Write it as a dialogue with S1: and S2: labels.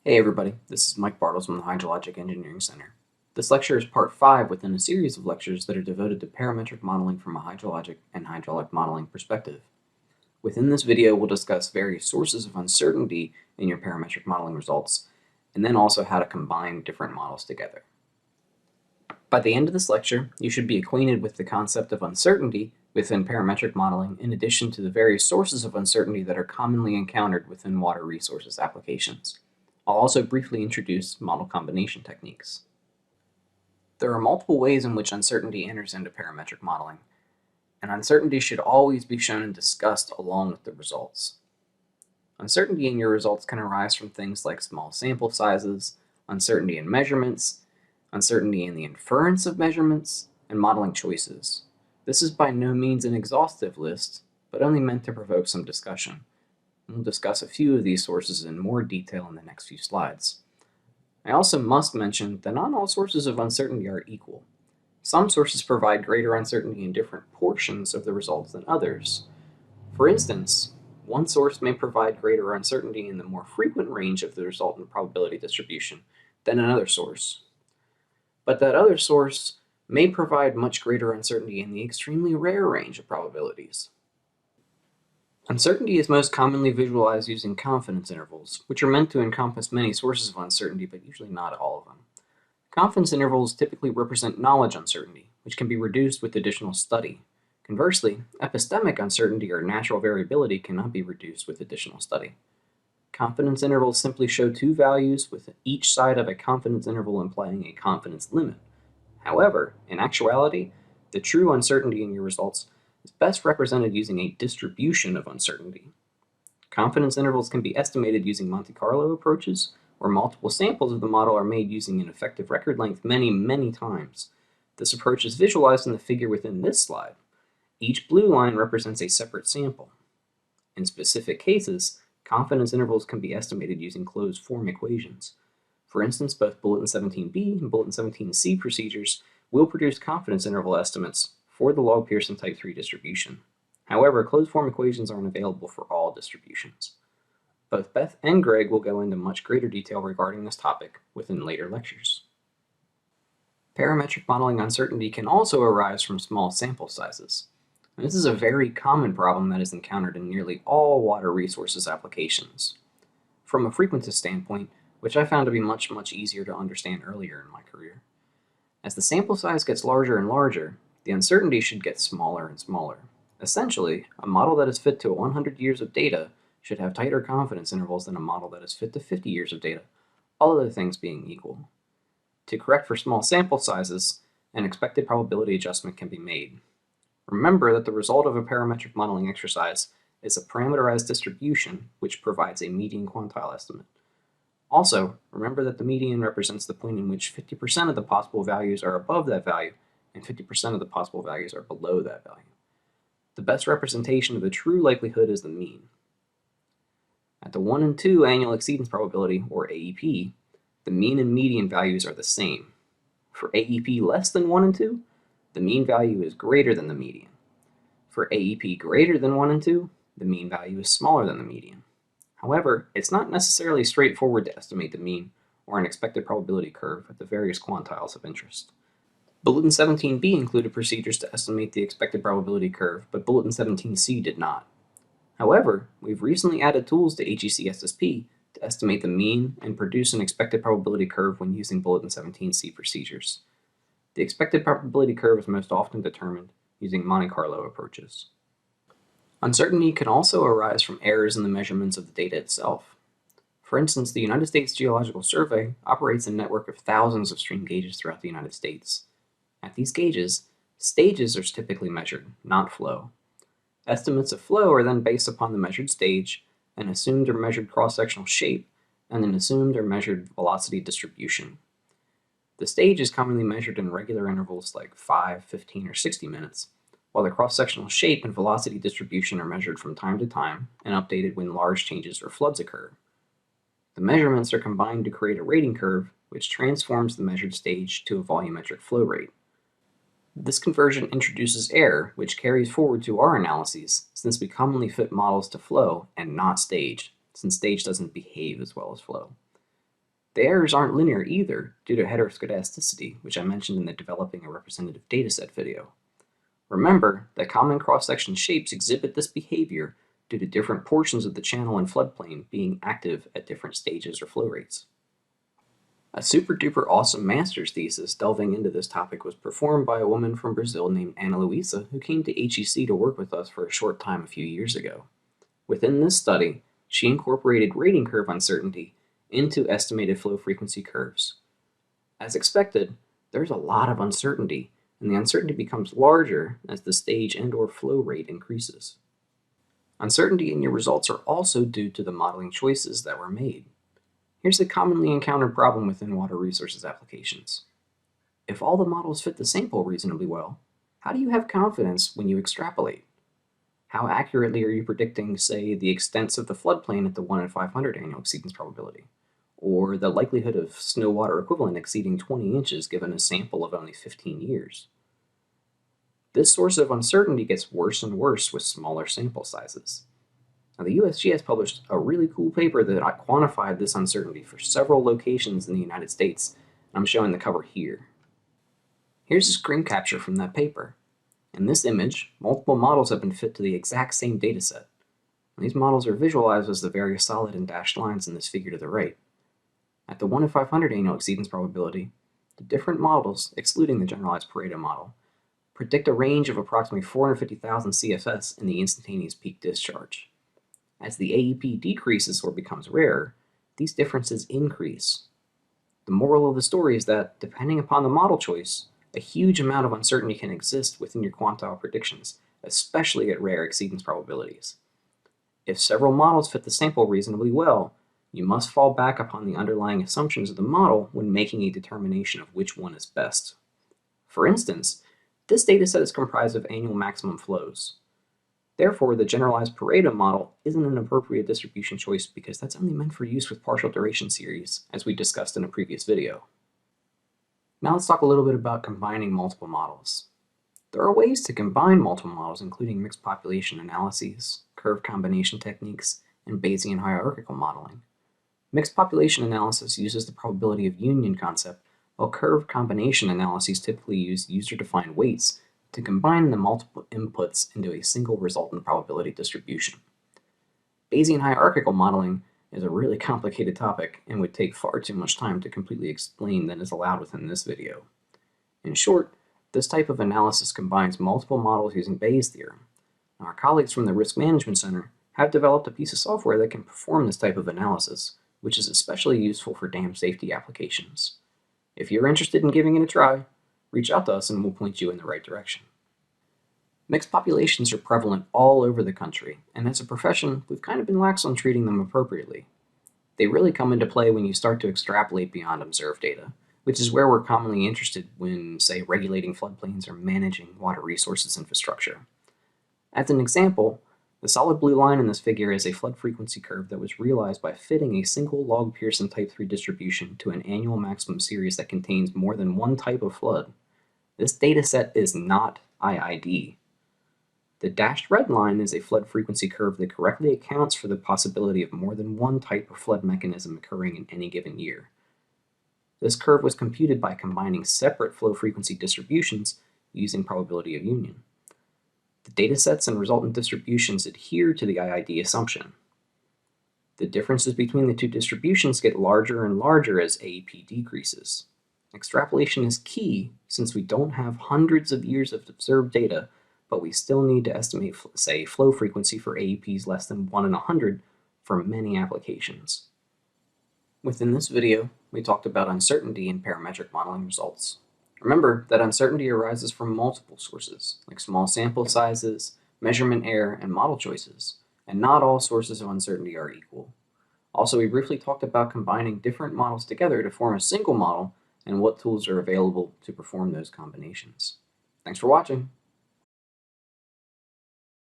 S1: Hey everybody, this is Mike Bartles from the Hydrologic Engineering Center. This lecture is part 5 within a series of lectures that are devoted to parametric modeling from a hydrologic and hydraulic modeling perspective. Within this video, we'll discuss various sources of uncertainty in your parametric modeling results, and then also how to combine different models together. By the end of this lecture, you should be acquainted with the concept of uncertainty within parametric modeling in addition to the various sources of uncertainty that are commonly encountered within water resources applications. I'll also briefly introduce model combination techniques. There are multiple ways in which uncertainty enters into parametric modeling, and uncertainty should always be shown and discussed along with the results. Uncertainty in your results can arise from things like small sample sizes, uncertainty in measurements, uncertainty in the inference of measurements, and modeling choices. This is by no means an exhaustive list, but only meant to provoke some discussion. We'll discuss a few of these sources in more detail in the next few slides. I also must mention that not all sources of uncertainty are equal. Some sources provide greater uncertainty in different portions of the results than others. For instance, one source may provide greater uncertainty in the more frequent range of the resultant probability distribution than another source. But that other source may provide much greater uncertainty in the extremely rare range of probabilities. Uncertainty is most commonly visualized using confidence intervals, which are meant to encompass many sources of uncertainty, but usually not all of them. Confidence intervals typically represent knowledge uncertainty, which can be reduced with additional study. Conversely, epistemic uncertainty or natural variability cannot be reduced with additional study. Confidence intervals simply show two values with each side of a confidence interval implying a confidence limit. However, in actuality, the true uncertainty in your results is best represented using a distribution of uncertainty. Confidence intervals can be estimated using Monte Carlo approaches, where multiple samples of the model are made using an effective record length many times. This approach is visualized in the figure within this slide. Each blue line represents a separate sample. In specific cases, confidence intervals can be estimated using closed-form equations. For instance, both Bulletin 17b and Bulletin 17c procedures will produce confidence interval estimates for the log Pearson type 3 distribution. However, closed-form equations aren't available for all distributions. Both Beth and Greg will go into much greater detail regarding this topic within later lectures. Parametric modeling uncertainty can also arise from small sample sizes. And this is a very common problem that is encountered in nearly all water resources applications. From a frequentist standpoint, which I found to be much easier to understand earlier in my career. As the sample size gets larger and larger, the uncertainty should get smaller and smaller. Essentially, a model that is fit to 100 years of data should have tighter confidence intervals than a model that is fit to 50 years of data, all other things being equal. To correct for small sample sizes, an expected probability adjustment can be made. Remember that the result of a parametric modeling exercise is a parameterized distribution which provides a median quantile estimate. Also, remember that the median represents the point in which 50% of the possible values are above that value and 50% of the possible values are below that value. The best representation of the true likelihood is the mean. At the 1 and 2 annual exceedance probability, or AEP, the mean and median values are the same. For AEP less than 1 and 2, the mean value is greater than the median. For AEP greater than 1 and 2, the mean value is smaller than the median. However, it's not necessarily straightforward to estimate the mean or an expected probability curve at the various quantiles of interest. Bulletin 17b included procedures to estimate the expected probability curve, but Bulletin 17c did not. However, we've recently added tools to HEC-SSP to estimate the mean and produce an expected probability curve when using Bulletin 17c procedures. The expected probability curve is most often determined using Monte Carlo approaches. Uncertainty can also arise from errors in the measurements of the data itself. For instance, the United States Geological Survey operates a network of thousands of stream gauges throughout the United States. At these gauges, stages are typically measured, not flow. Estimates of flow are then based upon the measured stage, an assumed or measured cross-sectional shape, and an assumed or measured velocity distribution. The stage is commonly measured in regular intervals like 5, 15, or 60 minutes, while the cross-sectional shape and velocity distribution are measured from time to time and updated when large changes or floods occur. The measurements are combined to create a rating curve, which transforms the measured stage to a volumetric flow rate. This conversion introduces error, which carries forward to our analyses, since we commonly fit models to flow and not stage, since stage doesn't behave as well as flow. The errors aren't linear either due to heteroscedasticity, which I mentioned in the developing a representative dataset video. Remember that common cross-section shapes exhibit this behavior due to different portions of the channel and floodplain being active at different stages or flow rates. A super duper awesome master's thesis delving into this topic was performed by a woman from Brazil named Luisa, who came to HEC to work with us for a short time a few years ago. Within this study, she incorporated rating curve uncertainty into estimated flow frequency curves. As expected, there's a lot of uncertainty, and the uncertainty becomes larger as the stage and/or flow rate increases. Uncertainty in your results are also due to the modeling choices that were made. Here's a commonly encountered problem within water resources applications. If all the models fit the sample reasonably well, how do you have confidence when you extrapolate? How accurately are you predicting, say, the extents of the floodplain at the 1 in 500 annual exceedance probability, or the likelihood of snow water equivalent exceeding 20 inches given a sample of only 15 years? This source of uncertainty gets worse and worse with smaller sample sizes. Now, the USGS published a really cool paper that quantified this uncertainty for several locations in the United States, and I'm showing the cover here. Here's a screen capture from that paper. In this image, multiple models have been fit to the exact same dataset. These models are visualized as the various solid and dashed lines in this figure to the right. At the 1 in 500 annual exceedance probability, the different models, excluding the generalized Pareto model, predict a range of approximately 450,000 CFS in the instantaneous peak discharge. As the AEP decreases or becomes rarer, these differences increase. The moral of the story is that, depending upon the model choice, a huge amount of uncertainty can exist within your quantile predictions, especially at rare exceedance probabilities. If several models fit the sample reasonably well, you must fall back upon the underlying assumptions of the model when making a determination of which one is best. For instance, this dataset is comprised of annual maximum flows. Therefore, the generalized Pareto model isn't an appropriate distribution choice because that's only meant for use with partial duration series, as we discussed in a previous video. Now let's talk a little bit about combining multiple models. There are ways to combine multiple models, including mixed population analyses, curve combination techniques, and Bayesian hierarchical modeling. Mixed population analysis uses the probability of union concept, while curve combination analyses typically use user-defined weights to combine the multiple inputs into a single resultant probability distribution. Bayesian hierarchical modeling is a really complicated topic and would take far too much time to completely explain than is allowed within this video. In short, this type of analysis combines multiple models using Bayes' theorem. Now, our colleagues from the Risk Management Center have developed a piece of software that can perform this type of analysis, which is especially useful for dam safety applications. If you're interested in giving it a try, reach out to us and we'll point you in the right direction. Mixed populations are prevalent all over the country, and as a profession, we've kind of been lax on treating them appropriately. They really come into play when you start to extrapolate beyond observed data, which is where we're commonly interested when, say, regulating floodplains or managing water resources infrastructure. As an example, the solid blue line in this figure is a flood frequency curve that was realized by fitting a single log Pearson type 3 distribution to an annual maximum series that contains more than one type of flood. This dataset is not IID. The dashed red line is a flood frequency curve that correctly accounts for the possibility of more than one type of flood mechanism occurring in any given year. This curve was computed by combining separate flow frequency distributions using probability of union. The datasets and resultant distributions adhere to the IID assumption. The differences between the two distributions get larger and larger as AEP decreases. Extrapolation is key since we don't have hundreds of years of observed data, but we still need to estimate, say, flow frequency for AEPs less than 1 in 100 for many applications. Within this video, we talked about uncertainty in parametric modeling results. Remember that uncertainty arises from multiple sources, like small sample sizes, measurement error, and model choices, and not all sources of uncertainty are equal. Also, we briefly talked about combining different models together to form a single model and what tools are available to perform those combinations. Thanks for watching.